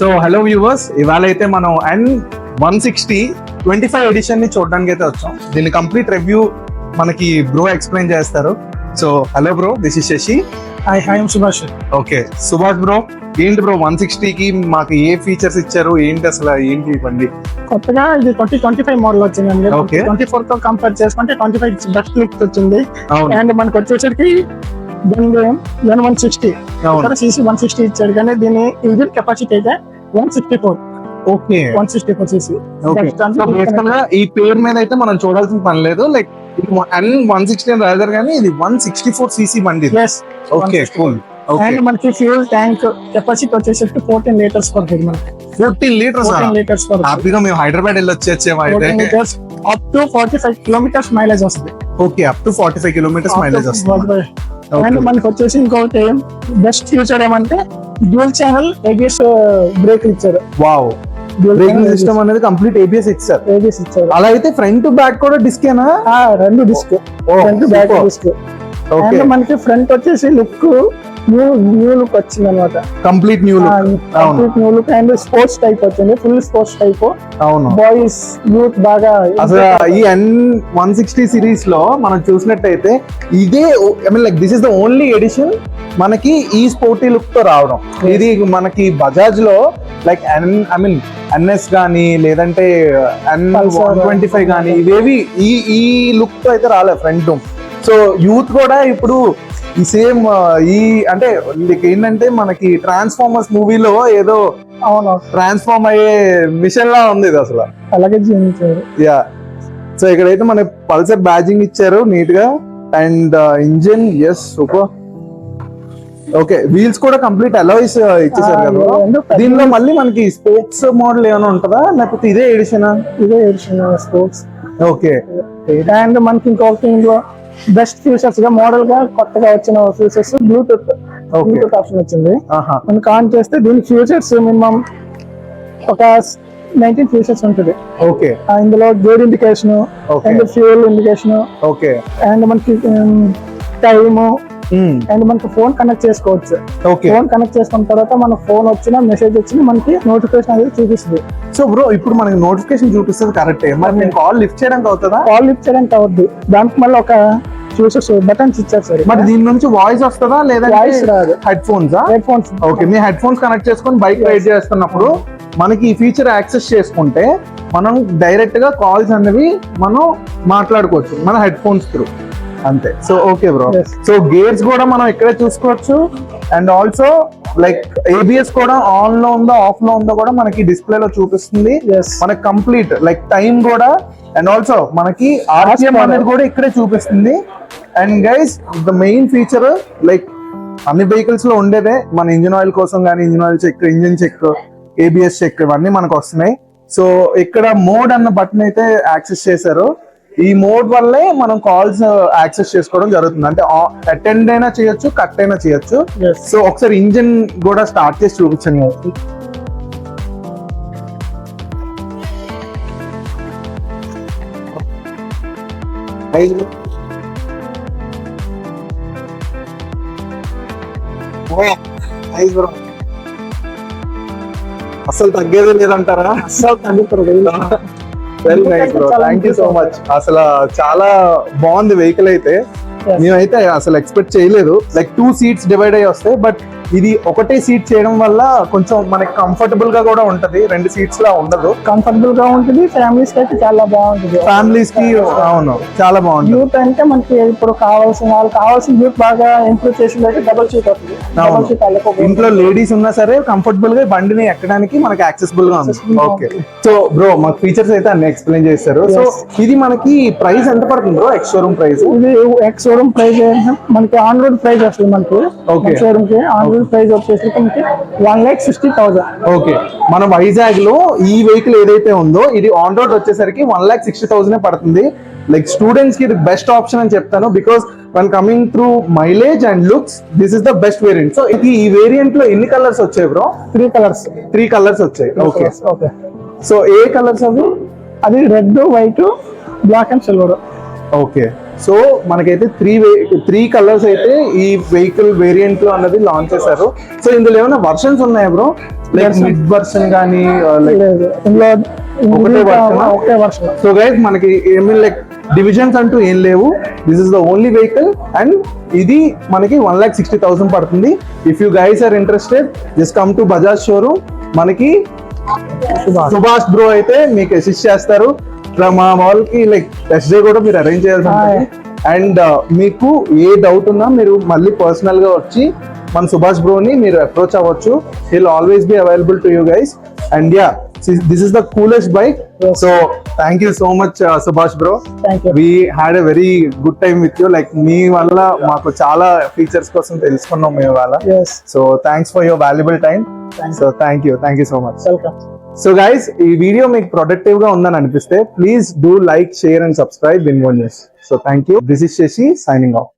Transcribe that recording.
So hello viewers, ఇవాళ అయితే మనం N160 25 ఎడిషన్ ని చూడడానికి అయితే వచ్చాం. దీని కంప్లీట్ రివ్యూ మనకి బ్రో ఎక్స్ప్లెయిన్ చేస్తారు. So hello bro, this is Shashi. Hi Subhash. Okay Subhash bro, ఏంటి బ్రో 160 కి మాకు ఏ ఫీచర్స్ ఇచ్చారు, ఏంటి అసలు ఏంటి బండి? కొత్తగా ఇది 2025 మోడల్ వచ్చిందండి. 24 తో కంపేర్ చేసుకుంటే 25 బెస్ట్ లుక్ వచ్చింది. అండ్ మనకు వచ్చేసరికి N160 CC 160 ఇచ్చాడు, కానీ దీని ఇంజిన్ కెపాసిటీ అయితే 164. Okay 164 CC. ఈ పేరు మీద అయితే మనం చూడాల్సిన పని లేదు. లైక్ N160 రాదర్ కానీ ఇది 164 CC బండి. Okay cool. అండ్ మనకి ఫ్యూల్ ట్యాంక్ కెపాసిటీ వచ్చేసరికి 14 లీటర్స్ పడుతుంది. మనకి 14 లీటర్స్ హ్యాపీగా మేము హైదరాబాద్ వెళ్ళి వచ్చేమో అయితే. అప్ టు 45 కిలోమీటర్స్ మైలేజ్ వస్తుంది. Okay, up to 45 kilometres mileage వస్తుంది. అండ్ మనకి వచ్చేసి ఇంకొకటి బెస్ట్ ఫ్యూచర్ ఏమంటే డ్యూల్ ఛానల్ ABS బ్రేక్ ఇచ్చారు. వావ్, బ్రేకింగ్ సిస్టమ్ అనేది కంప్లీట్ ABS ఇచ్చారు. అలా అయితే ఫ్రంట్ బ్యాక్ కూడా డిస్క్ ఏనా? రెండు disc, front back disc. And మనకి ఫ్రంట్ వచ్చేసి లుక్ న్యూ లుక్ వచ్చింది అనమాట. Complete new look and sports type వచ్చింది, ఫుల్ స్పోర్ట్స్ టైప్. అవును, బాయ్స్ యూత్ బాగా. అసలు ఈ N160 సిరీస్ లో మనం చూసినట్టయితే ఇదే like this is the only edition మనకి ఈ స్పోర్టీ లుక్ తో రావడం. ఇది మనకి బజాజ్ లో లైక్ NS గానీ లేదంటే N125 గానీ ఇవేవి ఈ లుక్ తో అయితే రాలే ఫ్రంట్. సో యూత్ కూడా ఇప్పుడు ఈ సేమ్ ఈ అంటే ఏంటంటే మనకి ట్రాన్స్ఫార్మర్స్ మూవీలో ఏదో ట్రాన్స్ఫార్మ్ అయ్యే మిషన్ లా ఉంది ఇది అసలు. అలాగే యా. సో ఇక్కడైతే మనకి పల్సర్ బ్యాజింగ్ ఇచ్చారు నీట్ గా. And engine super. Okay, wheels కూడా కంప్లీట్ అలాయ్స్ ఇచ్చేసారు కదా. దీనిలో మళ్ళీ మనకి స్పోర్ట్స్ మోడల్ ఏమైనా ఉంటుందా, లేకపోతే ఇదే ఎడిషన్? ఇదే ఎడిషన్ స్పోర్ట్స్. ఓకే. అండ్ మనకి ఇంకొకటి ఇందులో బెస్ట్ ఫీచర్స్ గా మోడల్ గా కొత్తగా వచ్చిన ఫీచర్స్ బ్లూటూత్ ఆప్షన్ వచ్చింది. మనకి ఆన్ చేస్తే దీని ఫీచర్స్ మినిమం ఒక 19 ఫీచర్స్ ఉంటుంది. ఓకే, ఇందులో gear indication and fuel indication. Okay, and మనకి టైమ్ అండ్ మనకి ఫోన్ కనెక్ట్ చేసుకోవచ్చు. ఫోన్ కనెక్ట్ చేసుకున్న తర్వాత మన ఫోన్ వచ్చిన మెసేజ్ వచ్చిన మనకి నోటిఫికేషన్ అనేది చూపిస్తుంది. సో బ్రో, ఇప్పుడు మనకి నోటిఫికేషన్ చూపిస్తుంది కరెక్టే, మరి నేను కాల్ లిఫ్ట్ చేయడానికి అవుతుందా? కాల్ లిఫ్ట్ చేయడానికి అవద్దు, దానికి మళ్ళీ ఒక ఫీచర్స్ బటన్స్ ఇచ్చారు సార్. మరి దీని నుంచి వాయిస్ వస్తుందా లేదా? వాయిస్ రాదు. Head phones. ఓకే, మీ హెడ్ ఫోన్స్ కనెక్ట్ చేసుకొని బైక్ రైడ్ చేస్తున్నప్పుడు మనకి ఈ ఫీచర్ యాక్సెస్ చేసుకుంటే మనం డైరెక్ట్ గా కాల్స్ అనేవి మనం మాట్లాడుకోవచ్చు మన హెడ్ ఫోన్స్ త్రూ, అంతే. So okay bro. So gears కూడా మనం ఇక్కడే చూసుకోవచ్చు. అండ్ ఆల్సో లైక్ ABS కూడా ఆన్ లో ఉందో ఆఫ్ లో ఉందో కూడా మనకి డిస్ప్లే లో చూపిస్తుంది. మనకి కంప్లీట్ లైక్ టైం కూడా. అండ్ ఆల్సో మనకి RPM అనేది కూడా ఇక్కడే చూపిస్తుంది. And guys, the main feature like అన్ని వెహికల్స్ లో ఉండేదే మన ఇంజిన్ ఆయిల్ కోసం కానీ engine oil check, engine check, ABS check ఇవన్నీ మనకు వస్తున్నాయి. సో ఇక్కడ మోడ్ అన్న బటన్ అయితే యాక్సెస్ చేశారు. ఈ మోడ్ వల్లే మనం కాల్స్ యాక్సెస్ చేసుకోవడం జరుగుతుంది. అంటే అటెండ్ అయినా చేయొచ్చు, కట్ అయినా చేయొచ్చు. సో ఒకసారి ఇంజిన్ కూడా స్టార్ట్ చేసి చూపించండి. అసలు తగ్గేదే లేదంటారా? అసలు తగ్గుతారు. Very nice bro, thank you so much. అసలు చాలా బాగుంది వెహికల్ అయితే. మేమైతే అసలు ఎక్స్పెక్ట్ చేయలేదు లైక్ 2 సీట్స్ డివైడ్ అయ్యి వస్తాయి, బట్ ఇది ఒకటే సీట్ చేయడం వల్ల కొంచెం మనకి కంఫర్టబుల్ గా కూడా ఉంటది. 2 సీట్స్ లా ఉండదు, కంఫర్టబుల్ గా ఉంటుంది. ఫ్యామిలీస్ కి అయితే చాలా బాగుంటుంది. ఫ్యామిలీస్ కి అవును చాలా బాగుంటుంది. యూత్ అంటే మనకి ఇప్పుడు కావాల్సిన యూత్ బాగా ఇంప్రూవ్ చేసింది అయితే డబుల్ సీట్ వస్తుంది. డబుల్ సీట్ ఇంట్లో లేడీస్ ఉన్నా సరే కంఫర్టబుల్ గా బండిని ఎక్కడానికి మనకి యాక్సెసిబుల్ గా ఉంది. ఓకే, సో బ్రో మాకు ఫీచర్స్ అయితే అన్ని ఎక్స్ప్లెయిన్ చేస్తారు. సో ఇది మనకి ప్రైస్ ఎంత పడుతుంది బ్రో? Ex showroom price? ఇది ఎక్స్ షోరూమ్ ప్రైస్ మనకి ఆన్ రోడ్ ప్రైస్ వస్తుంది. మనకి షోరూమ్ కి ఆన్ రోడ్ ప్రైస్ వచ్చేసి 1,60,000. ఓకే, మన వైజాగ్ లో ఈ వెహికల్ ఏదైతే ఉందో ఇది ఆన్ రోడ్ వచ్చేసరికి 1,60,000 పడుతుంది. లైక్ స్టూడెంట్స్ కి బెస్ట్ ఆప్షన్ అని చెప్తాను, because when coming through mileage and looks, this is the best variant. So ఈ వేరియంట్ లో ఎన్ని కలర్స్ వచ్చాయి బ్రో? 3 కలర్స్ వచ్చాయి. ఓకే, సో ఏ కలర్స్ అవి? అది red, white, black and silver. Okay, so మనకైతే త్రీ కలర్స్ అయితే ఈ వెహికల్ వేరియంట్ లో అన్నది లాంచ్ చేశారు. సో ఇందులో ఏమైనా వర్షన్స్ ఉన్నాయా బ్రో? లైక్ మిడ్ వర్షన్ కానీ లేదు ఇందులో ఒకటే version ఆ? ఒకే వర్షన్. సో గైస్ మనకి ఏమీ లైక్ డివిజన్స్ అంటూ ఏం లేవు. This is the only vehicle and ఇది మనకి 1,60,000 పడుతుంది. If you guys are interested just come to Bajaj showroom. మనకి సుభాష్ బ్రో అయితే మీకు అసిస్ట్ చేస్తారు. మా వాళ్ళకి లైక్ టెస్ట్ డే కూడా మీరు అరేంజ్ చేయాల్సి ఉంటుంది. అండ్ మీకు ఏ డౌట్ ఉన్నా మీరు మళ్ళీ పర్సనల్ గా వచ్చి మన సుభాష్ బ్రోని మీరు అప్రోచ్ అవ్వచ్చు. He'll always be available to you guys. And yeah, this is the coolest bike. So thank you so much Subhash bro. Thank you. We had a very good time with you. Like మీ వల్ల మాకు చాలా features కోసం తెలుసుకున్నాం మీ వల్ల. Yes, so thanks for your valuable time. So thank you so much. Welcome. So guys, ఈ video మీకు ప్రొడక్టివ్ గా ఉందని అనిపిస్తే please do like, share and subscribe విన్వో news. So thank you. This is Shashi signing of.